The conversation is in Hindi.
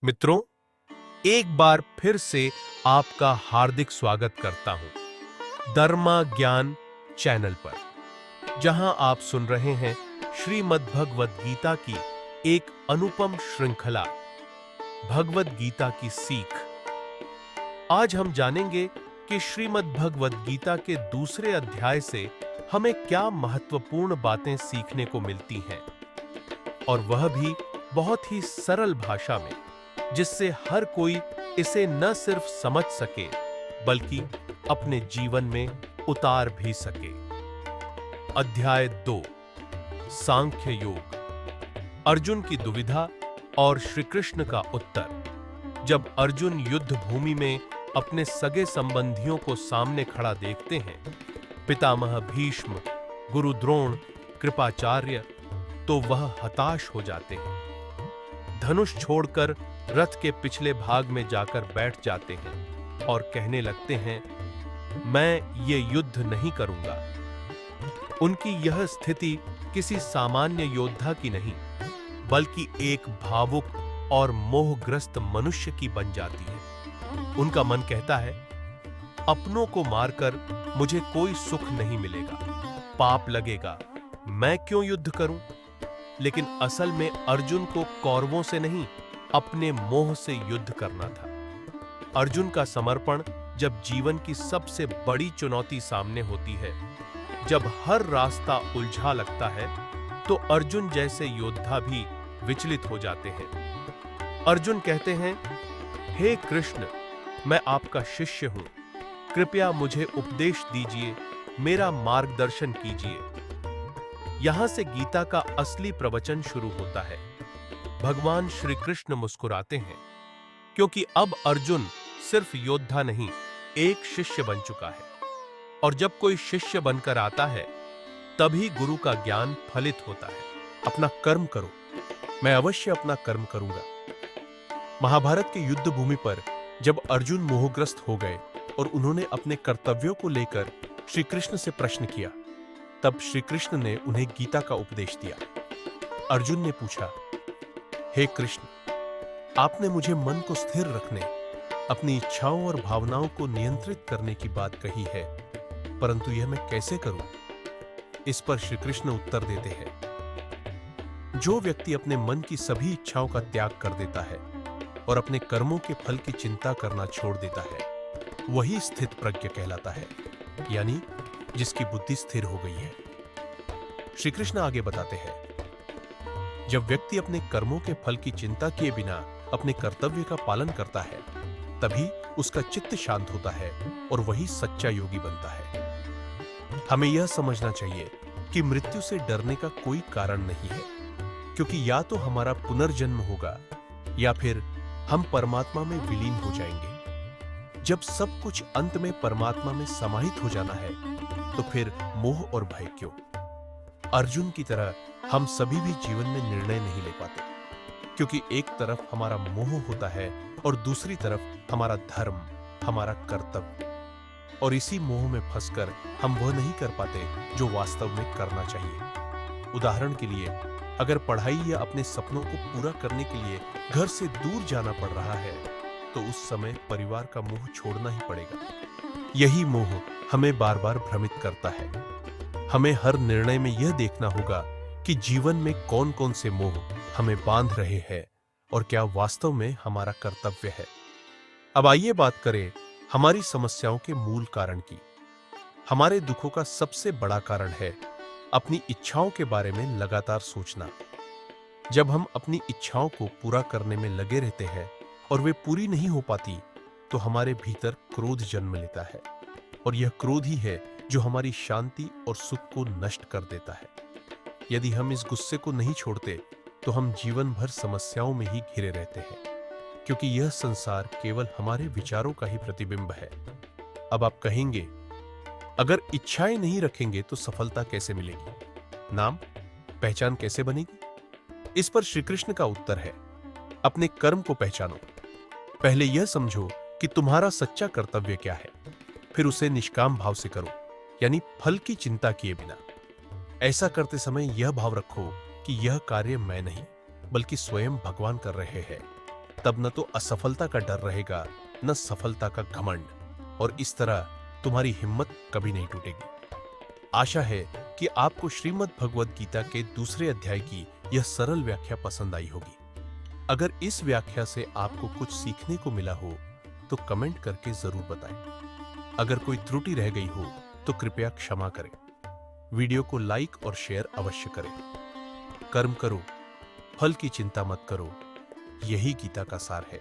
मित्रों, एक बार फिर से आपका हार्दिक स्वागत करता हूं धर्मा ज्ञान चैनल पर, जहां आप सुन रहे हैं श्रीमद् भगवद गीता की एक अनुपम श्रृंखला, भगवद गीता की सीख। आज हम जानेंगे कि श्रीमद् भगवद गीता के दूसरे अध्याय से हमें क्या महत्वपूर्ण बातें सीखने को मिलती हैं, और वह भी बहुत ही सरल भाषा में, जिससे हर कोई इसे न सिर्फ समझ सके बल्कि अपने जीवन में उतार भी सके। अध्याय 2, सांख्य योग। अर्जुन की दुविधा और श्री कृष्ण का उत्तर। जब अर्जुन युद्ध भूमि में अपने सगे संबंधियों को सामने खड़ा देखते हैं, पितामह भीष्म, गुरु द्रोण, कृपाचार्य, तो वह हताश हो जाते हैं। धनुष छोड़कर रथ के पिछले भाग में जाकर बैठ जाते हैं और कहने लगते हैं, मैं ये युद्ध नहीं करूंगा। उनकी यह स्थिति किसी सामान्य योद्धा की नहीं, बल्कि एक भावुक और मोहग्रस्त मनुष्य की बन जाती है। उनका मन कहता है, अपनों को मारकर मुझे कोई सुख नहीं मिलेगा, पाप लगेगा, मैं क्यों युद्ध करूं? लेकिन असल में अर्जुन को कौरवों से नहीं, अपने मोह से युद्ध करना था। अर्जुन का समर्पण जब जीवन की सबसे बड़ी चुनौती सामने होती है, जब हर रास्ता उलझा लगता है, तो अर्जुन जैसे योद्धा भी विचलित हो जाते हैं। अर्जुन कहते हैं, हे कृष्ण, मैं आपका शिष्य हूं, कृपया मुझे उपदेश दीजिए, मेरा मार्गदर्शन कीजिए। यहां से गीता का असली प्रवचन शुरू होता है। भगवान श्री कृष्ण मुस्कुराते हैं, क्योंकि अब अर्जुन सिर्फ योद्धा नहीं, एक शिष्य बन चुका है। और जब कोई शिष्य बनकर आता है, तभी गुरु का ज्ञान फलित होता है। अपना कर्म करो, मैं अवश्य अपना कर्म करूंगा। महाभारत के युद्ध भूमि पर जब अर्जुन मोहग्रस्त हो गए और उन्होंने अपने कर्तव्यों को लेकर श्री कृष्ण से प्रश्न किया, तब श्री कृष्ण ने उन्हें गीता का उपदेश दिया। अर्जुन ने पूछा, हे कृष्ण, आपने मुझे मन को स्थिर रखने, अपनी इच्छाओं और भावनाओं को नियंत्रित करने की बात कही है, परंतु यह मैं कैसे करूं? इस पर श्री कृष्ण उत्तर देते हैं, जो व्यक्ति अपने मन की सभी इच्छाओं का त्याग कर देता है और अपने कर्मों के फल की चिंता करना छोड़ देता है, वही स्थित प्रज्ञ कहलाता है, यानी जिसकी बुद्धि स्थिर हो गई है। श्री कृष्ण आगे बताते हैं, जब व्यक्ति अपने कर्मों के फल की चिंता किए बिना अपने कर्तव्य का पालन करता है, तभी उसका चित्त शांत होता है और वही सच्चा योगी बनता है। हमें यह समझना चाहिए कि मृत्यु से डरने का कोई कारण नहीं है, क्योंकि या तो हमारा पुनर्जन्म होगा या फिर हम परमात्मा में विलीन हो जाएंगे। जब सब कुछ अंत में परमात्मा में समाहित हो जाना है, तो फिर मोह और भय क्यों? अर्जुन की तरह हम सभी भी जीवन में निर्णय नहीं ले पाते, क्योंकि एक तरफ हमारा मोह होता है और दूसरी तरफ हमारा धर्म, हमारा कर्तव्य। और इसी मोह में फंसकर हम वह नहीं कर पाते जो वास्तव में करना चाहिए। उदाहरण के लिए, अगर पढ़ाई या अपने सपनों को पूरा करने के लिए घर से दूर जाना पड़ रहा है, तो उस समय परिवार का मोह छोड़ना ही पड़ेगा। यही मोह हमें बार बार भ्रमित करता है। हमें हर निर्णय में यह देखना होगा कि जीवन में कौन कौन से मोह हमें बांध रहे हैं और क्या वास्तव में हमारा कर्तव्य है। अब आइए बात करें हमारी समस्याओं के मूल कारण की। हमारे दुखों का सबसे बड़ा कारण है अपनी इच्छाओं के बारे में लगातार सोचना। जब हम अपनी इच्छाओं को पूरा करने में लगे रहते हैं और वे पूरी नहीं हो पाती, तो हमारे भीतर क्रोध जन्म लेता है, और यह क्रोध ही है जो हमारी शांति और सुख को नष्ट कर देता है। यदि हम इस गुस्से को नहीं छोड़ते, तो हम जीवन भर समस्याओं में ही घिरे रहते हैं, क्योंकि यह संसार केवल हमारे विचारों का ही प्रतिबिंब है। अब आप कहेंगे, अगर इच्छाएं नहीं रखेंगे तो सफलता कैसे मिलेगी? नाम, पहचान कैसे बनेगी? इस पर श्री कृष्ण का उत्तर है, अपने कर्म को पहचानो। पहले यह समझो कि तुम्हारा सच्चा कर्तव्य क्या है, फिर उसे निष्काम भाव से करो, यानी फल की चिंता किए बिना। ऐसा करते समय यह भाव रखो कि यह कार्य मैं नहीं, बल्कि स्वयं भगवान कर रहे हैं। तब न तो असफलता का डर रहेगा, न सफलता का घमंड, और इस तरह तुम्हारी हिम्मत कभी नहीं टूटेगी। आशा है कि आपको श्रीमद् भगवद गीता के दूसरे अध्याय की यह सरल व्याख्या पसंद आई होगी। अगर इस व्याख्या से आपको कुछ सीखने को मिला हो तो कमेंट करके जरूर बताएं। अगर कोई त्रुटि रह गई हो तो कृपया क्षमा करें। वीडियो को लाइक और शेयर अवश्य करें। कर्म करो, फल की चिंता मत करो, यही गीता का सार है।